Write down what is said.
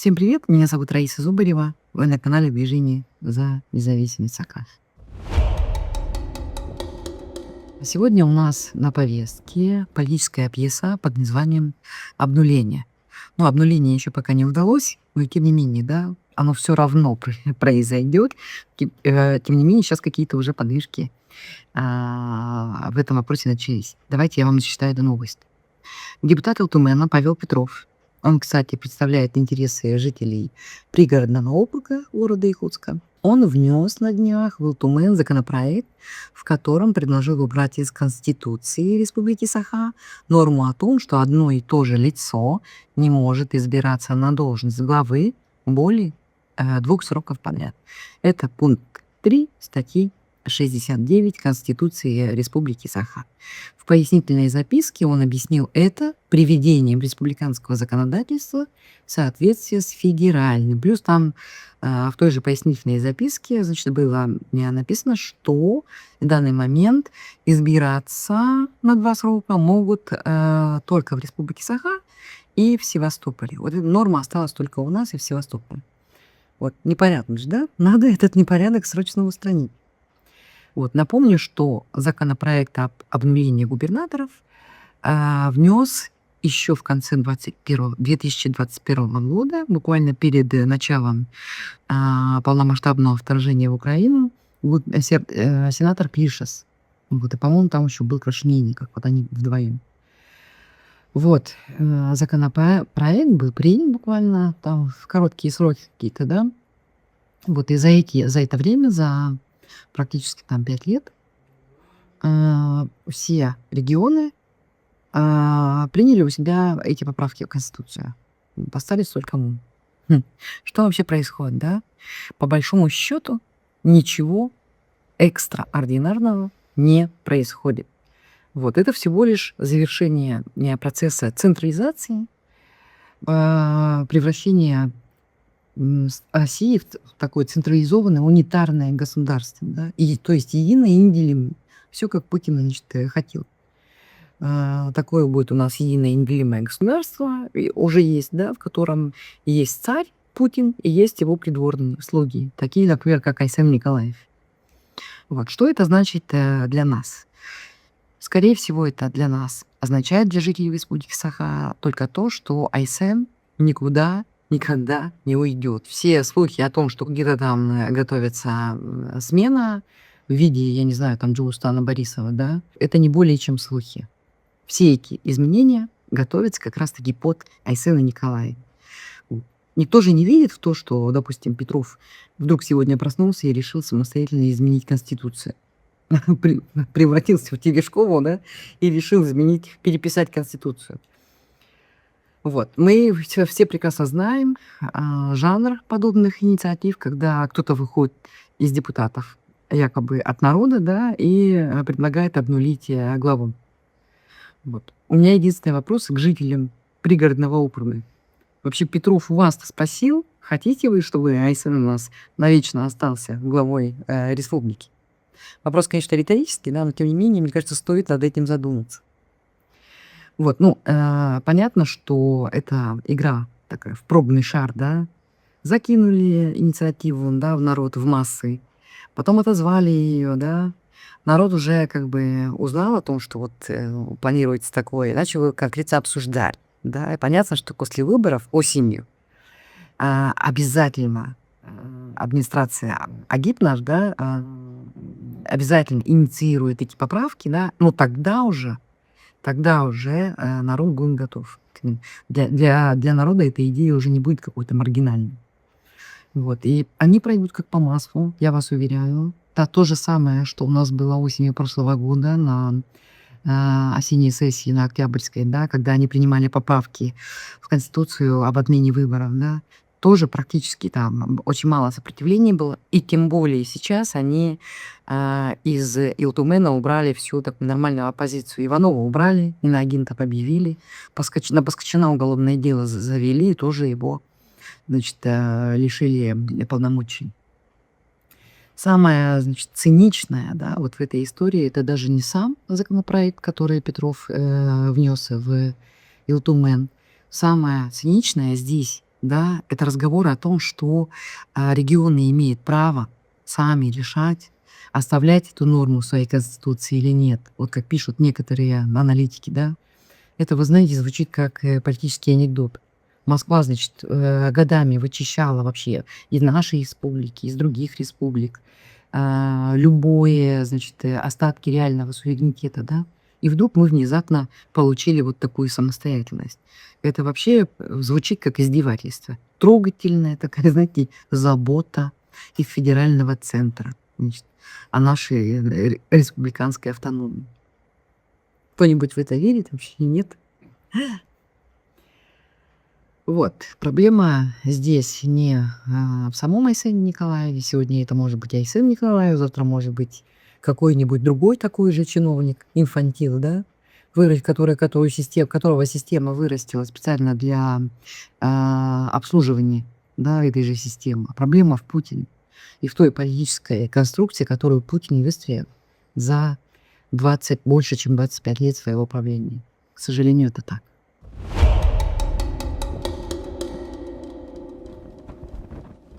Всем привет, меня зовут Раиса Зубарева. Вы на канале Движение за независимость Саакаши. Сегодня у нас на повестке политическая пьеса под названием «Обнуление». Ну, обнуление еще пока не удалось, но тем не менее, да, оно все равно произойдет. Тем не менее, сейчас какие-то уже подвижки в этом вопросе начались. Давайте я вам зачитаю эту новость. Депутат Илтумена Павел Петров, он, кстати, представляет интересы жителей пригородного округа города Якутска, он внес на днях в Илтумен законопроект, в котором предложил убрать из Конституции Республики Саха норму о том, что одно и то же лицо не может избираться на должность главы более 2 сроков подряд. Это пункт 3 статьи 69 Конституции Республики Саха. В пояснительной записке он объяснил это приведением республиканского законодательства в соответствии с федеральным. Плюс там в той же пояснительной записке, значит, было написано, что в данный момент избираться на 2 срока могут только в Республике Саха и в Севастополе. Вот эта норма осталась только у нас и в Севастополе. Вот непорядок же, да? Надо этот непорядок срочно устранить. Вот, напомню, что законопроект об обнулении губернаторов внес еще в конце 2021 года, буквально перед началом полномасштабного вторжения в Украину, сенатор Клишес. Вот, и, по-моему, там еще был Крашенинников, вот они вдвоем. Вот, законопроект был принят буквально там в короткие сроки какие-то, да. Вот, и за это время, за практически там 5 лет, все регионы приняли у себя эти поправки в Конституцию. Остались только мы. Что вообще происходит, да? По большому счету ничего экстраординарного не происходит. Вот это всего лишь завершение процесса централизации, превращения России в такое централизованное унитарное государство, да, то есть единое и неделимое. Все как Путин, значит, хотел. Такое будет у нас единое и неделимое государство, и уже есть, да, в котором есть царь Путин и есть его придворные слуги, такие, например, как Айсен Николаев. Вот. Что это значит для нас? Скорее всего, это для нас означает, для жителей Республики Саха, только то, что Айсен никуда никогда не уйдет. Все слухи о том, что где-то там готовится смена в виде, я не знаю, там Джулустана Борисова, да, это не более чем слухи. Все эти изменения готовятся как раз-таки под Айсена Николаева. Никто же не верит в то, что, допустим, Петров вдруг сегодня проснулся и решил самостоятельно изменить Конституцию. Превратился в Терешкову, да, и решил переписать Конституцию. Вот. Мы все прекрасно знаем жанр подобных инициатив, когда кто-то выходит из депутатов якобы от народа, да, и предлагает обнулить главу. Вот. У меня единственный вопрос к жителям пригородного округа. Вообще Петров у вас спросил, хотите вы, чтобы Айсен у нас навечно остался главой республики? Вопрос, конечно, риторический, да, но тем не менее, мне кажется, стоит над этим задуматься. Вот, ну, понятно, что это игра такая в пробный шар, да. Закинули инициативу, да, в народ, в массы, потом отозвали ее, да. Народ уже как бы узнал о том, что вот планируется такое, и начал, как говорится, обсуждать, да. И понятно, что после выборов осенью обязательно администрация АГИП наш, да, обязательно инициирует эти поправки, да, но тогда уже народ будет готов. Для народа эта идея уже не будет какой-то маргинальной. Вот. И они пройдут как по маслу, я вас уверяю. Это то же самое, что у нас было осенью прошлого года на осенней сессии, на октябрьской, да, когда они принимали поправки в Конституцию об отмене выборов, да. Тоже практически там очень мало сопротивления было. И тем более сейчас они из Илтумена убрали всю такую нормальную оппозицию. Иванова убрали, иноагентов объявили. На Паскачина уголовное дело завели, и тоже его, значит, лишили полномочий. Самое, значит, циничное, да, вот в этой истории, это даже не сам законопроект, который Петров внес в Илтумен. Самое циничное здесь да, это разговоры о том, что регионы имеют право сами решать, оставлять эту норму в своей конституции или нет. Вот как пишут некоторые аналитики, да. Это, вы знаете, звучит как политический анекдот. Москва, значит, годами вычищала вообще из нашей республики, из других республик любое, значит, остатки реального суверенитета, да. И вдруг мы внезапно получили вот такую самостоятельность. Это вообще звучит как издевательство. Трогательная такая, знаете, забота из федерального центра, значит, о нашей республиканской автономии. Кто-нибудь в это верит вообще? Нет? Вот. Проблема здесь не в самом Айсене Николаеве. Сегодня это может быть Айсен Николаев, завтра может быть какой-нибудь другой такой же чиновник, инфантил, да, которого система вырастила специально для обслуживания, да, этой же системы. А проблема в Путине и в той политической конструкции, которую Путин выстроил за больше, чем 25 лет своего правления. К сожалению, это так.